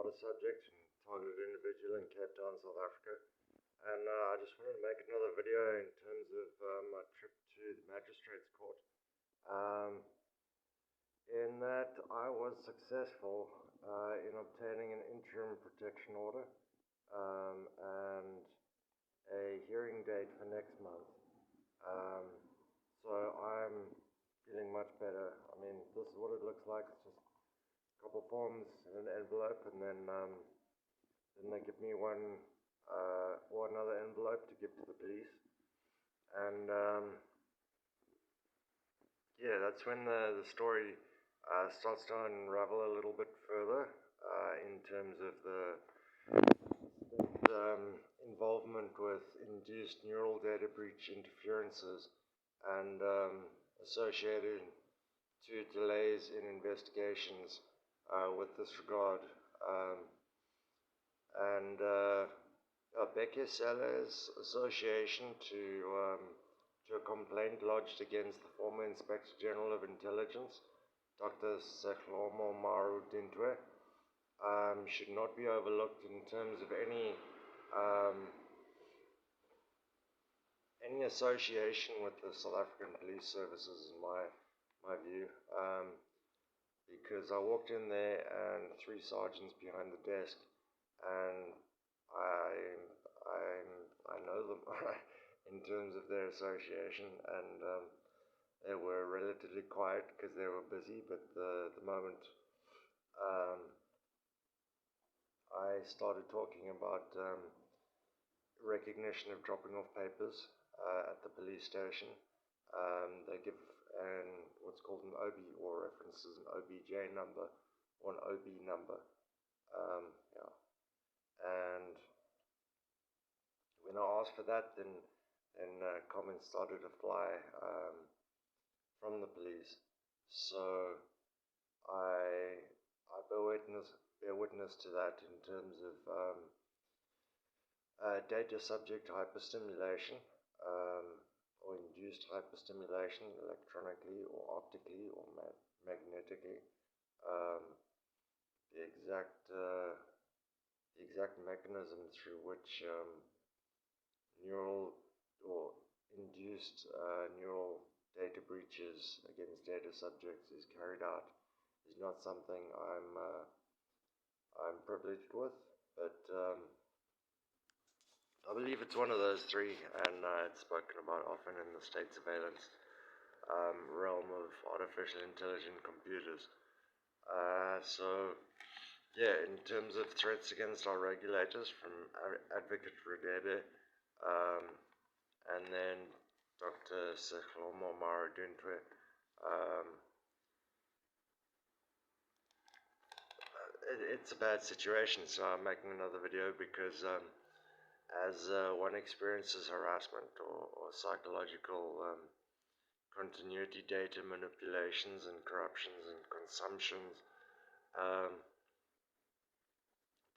a subject and targeted individual in Cape Town, South Africa. And I just wanted to make another video in terms of my trip to the Magistrates Court. In that I was successful in obtaining an interim protection order and a hearing date for next month. So I'm feeling much better. I mean, this is what it looks like. It's just a couple forms in an envelope, and then they give me one or another envelope to give to the police. And yeah, that's when the story starts to unravel a little bit further in terms of the involvement with induced neural data breach interferences and associated to delays in investigations with this regard. Becky Sellers Association to a complaint lodged against the former Inspector General of Intelligence, Dr. Seklomo Maru Dintwe, should not be overlooked in terms of any association with the South African Police Services, in my view, because I walked in there and three sergeants behind the desk, and I know them in terms of their association, and they were relatively quiet because they were busy, but the moment I started talking about recognition of dropping off papers at the police station, they give what's called an OB, or references an OBJ number or an OB number. And when I asked for that, then comments started to fly from the police. So I bear witness to that in terms of data subject hyperstimulation or induced hyperstimulation electronically or optically or magnetically. The exact mechanism through which neural or induced neural data breaches against data subjects is carried out is not something I'm privileged with, but I believe it's one of those three, and it's spoken about often in the state surveillance realm of artificial intelligent computers. So yeah, in terms of threats against our regulators from Advocate Radebe, and then Dr. Seklomo Maru Dintwe, it's a bad situation, so I'm making another video because as one experiences harassment or psychological continuity data manipulations and corruptions and consumptions,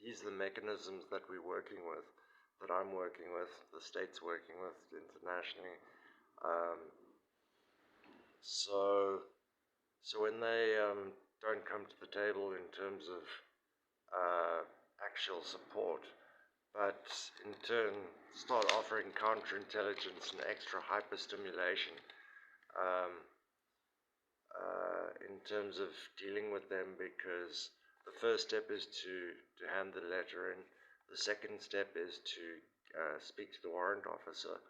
these are the mechanisms that we're working with, that I'm working with, the state's working with internationally. So when they don't come to the table in terms of actual support, but in turn start offering counterintelligence and extra hyperstimulation in terms of dealing with them, because the first step is to hand the letter in. The second step is to speak to the warrant officer,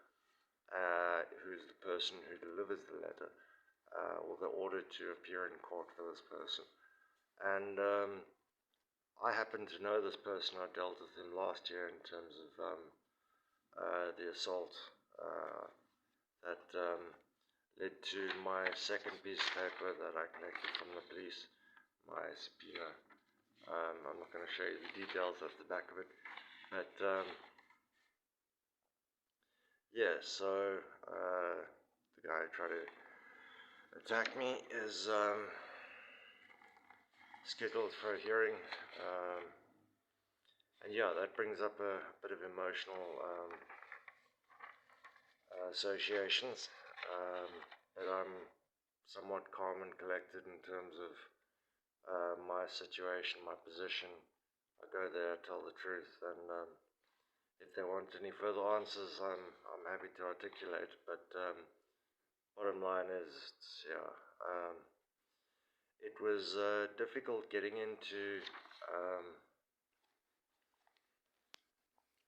who's the person who delivers the letter, or the order to appear in court for this person. And I happen to know this person. I dealt with him last year in terms of the assault that led to my second piece of paper that I collected from the police, my subpoena. I'm not going to show you the details of the back of it, but yeah, so the guy who tried to attack me is scheduled for a hearing, and yeah, that brings up a bit of emotional associations, but I'm somewhat calm and collected in terms of my situation, my position, I go there, tell the truth, and if they want any further answers, I'm happy to articulate. But bottom line is, yeah, it was difficult getting into um,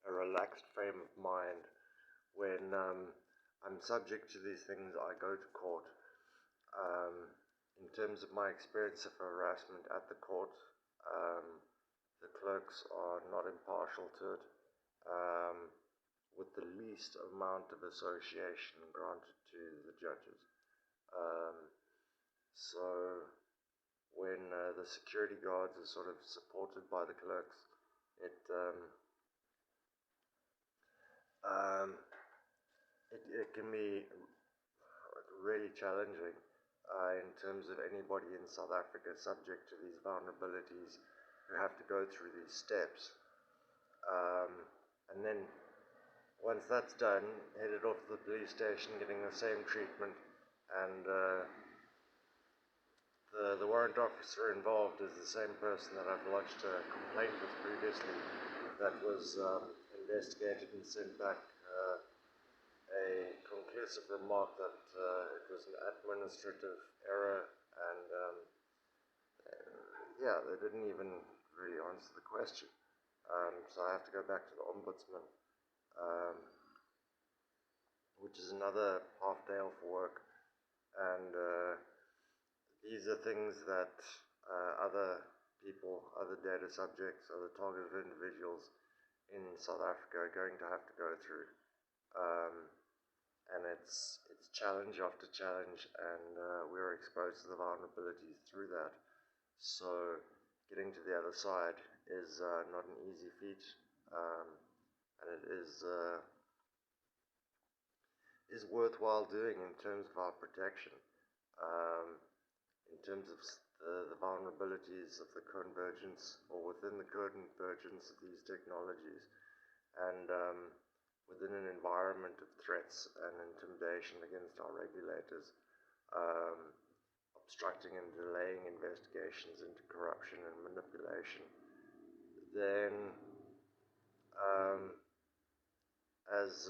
a relaxed frame of mind when I'm subject to these things. I go to court. Um, in terms of my experience of harassment at the court, um, the clerks are not impartial to it, with the least amount of association granted to the judges. Um, so when the security guards are sort of supported by the clerks, it um, it can be really challenging in terms of anybody in South Africa subject to these vulnerabilities who have to go through these steps. And then once that's done, headed off to the police station getting the same treatment, and the warrant officer involved is the same person that I've lodged a complaint with previously that was investigated and sent back a conclusive remark that it was an administrative error, and yeah, they didn't even really answer the question. So I have to go back to the ombudsman, um, which is another half day off work, and these are things that other people, other data subjects, other targeted individuals in South Africa are going to have to go through. And it's challenge after challenge, and we're exposed to the vulnerabilities through that. So getting to the other side is not an easy feat, and it is worthwhile doing in terms of our protection, um, in terms of the vulnerabilities of the convergence, or within the convergence of these technologies, and within an environment of threats and intimidation against our regulators, um, obstructing and delaying investigations into corruption and manipulation, then um, as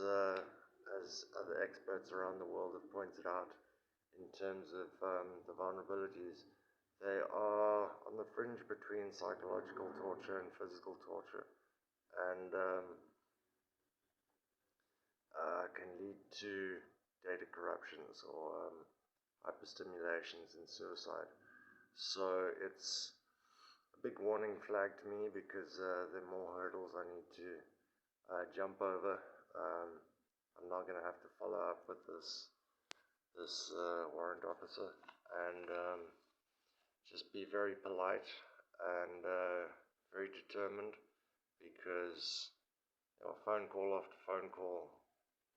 other experts around the world have pointed out, in terms of the vulnerabilities, they are on the fringe between psychological torture and physical torture, and can lead to data corruptions or hyperstimulations and suicide. So it's a big warning flag to me, because there are more hurdles I need to jump over. I'm not going to have to follow up with this warrant officer, and just be very polite and very determined, because phone call after phone call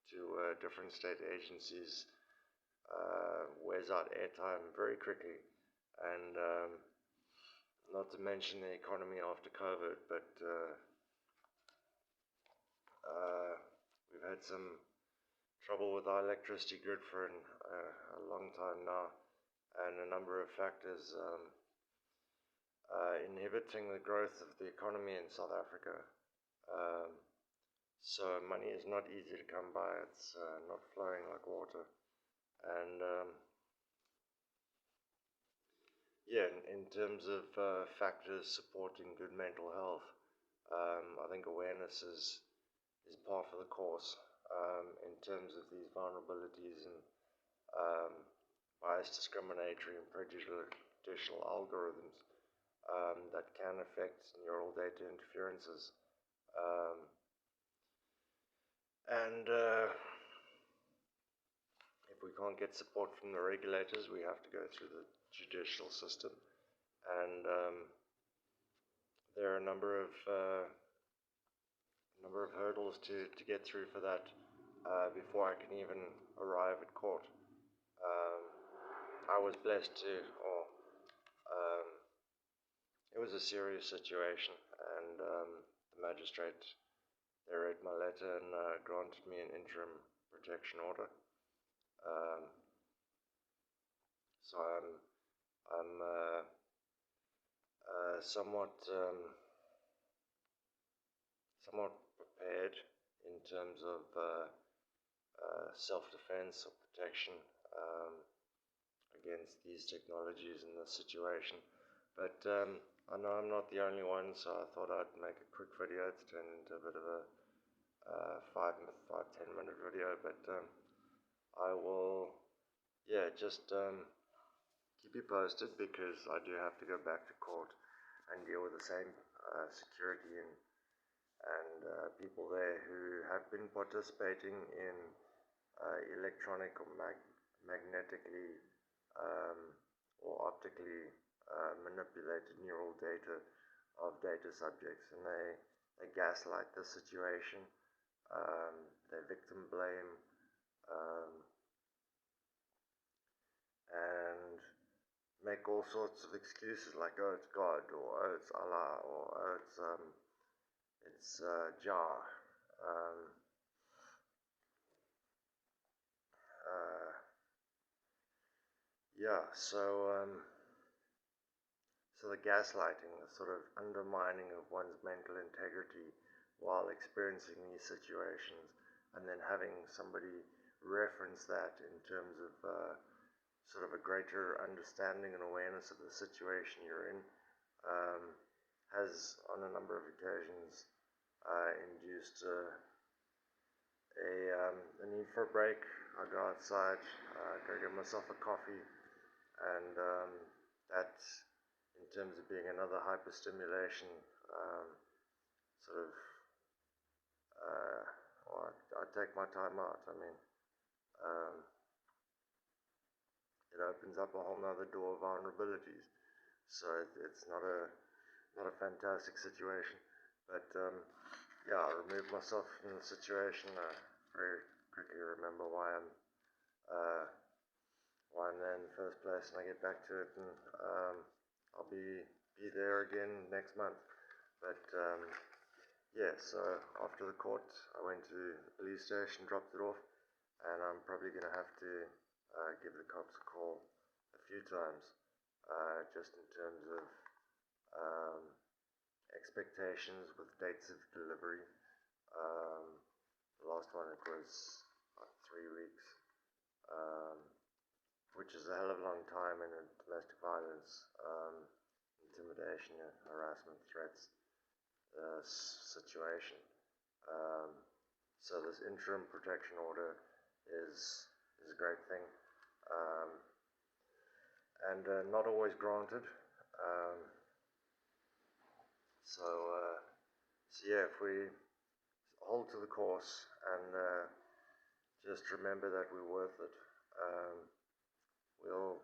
to different state agencies wears out airtime very quickly, and not to mention the economy after COVID, but we've had some trouble with our electricity grid for a long time now, and a number of factors inhibiting the growth of the economy in South Africa. Um, so money is not easy to come by. It's not flowing like water, and yeah, in terms of factors supporting good mental health, I think awareness is par for the course, in terms of these vulnerabilities and bias, discriminatory, and prejudicial algorithms that can affect neural data interferences. Um, and if we can't get support from the regulators, we have to go through the judicial system. And there are a number of hurdles to get through for that before I can even arrive at court. I was blessed to, or it was a serious situation, and the magistrate, they read my letter and granted me an interim protection order. So I'm somewhat somewhat prepared in terms of self-defense or protection against these technologies in this situation. But I know I'm not the only one, so I thought I'd make a quick video to turn into a bit of a 5-10 minute video. But I will, yeah, just keep you posted, because I do have to go back to court and deal with the same security and people there who have been participating in electronic or magnetically or optically manipulated neural data of data subjects, and they gaslight the situation, they victim blame, and make all sorts of excuses like, oh, it's God, or oh, it's Allah, or oh, it's Jah. Uh, yeah, so the gaslighting, the sort of undermining of one's mental integrity while experiencing these situations, and then having somebody reference that in terms of sort of a greater understanding and awareness of the situation you're in, has on a number of occasions induced a need for a break. I go outside, go get myself a coffee, and that, in terms of being another hyperstimulation, sort of, well, I take my time out. I mean, it opens up a whole nother door of vulnerabilities. So it's not a fantastic situation, but yeah, I remove myself from the situation. I very quickly remember why I'm there in the first place, and I get back to it, and I'll be there again next month. But yeah, so after the court, I went to the police station, dropped it off, and I'm probably going to have to give the cops a call a few times, just in terms of expectations with dates of delivery. The last one, it was like 3 weeks, which is a hell of a long time in a domestic violence, intimidation, harassment, threats situation. So this interim protection order is a great thing, and not always granted. So yeah, if we hold to the course and just remember that we're worth it, we'll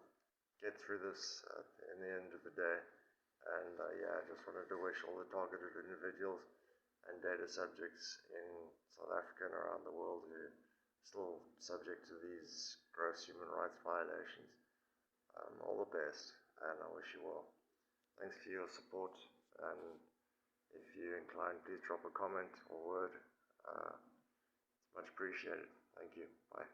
get through this in the end of the day. And yeah, I just wanted to wish all the targeted individuals and data subjects in South Africa and around the world who are still subject to these gross human rights violations all the best, and I wish you well. Thanks for your support, and if you're inclined, please drop a comment or word. It's much appreciated. Thank you. Bye.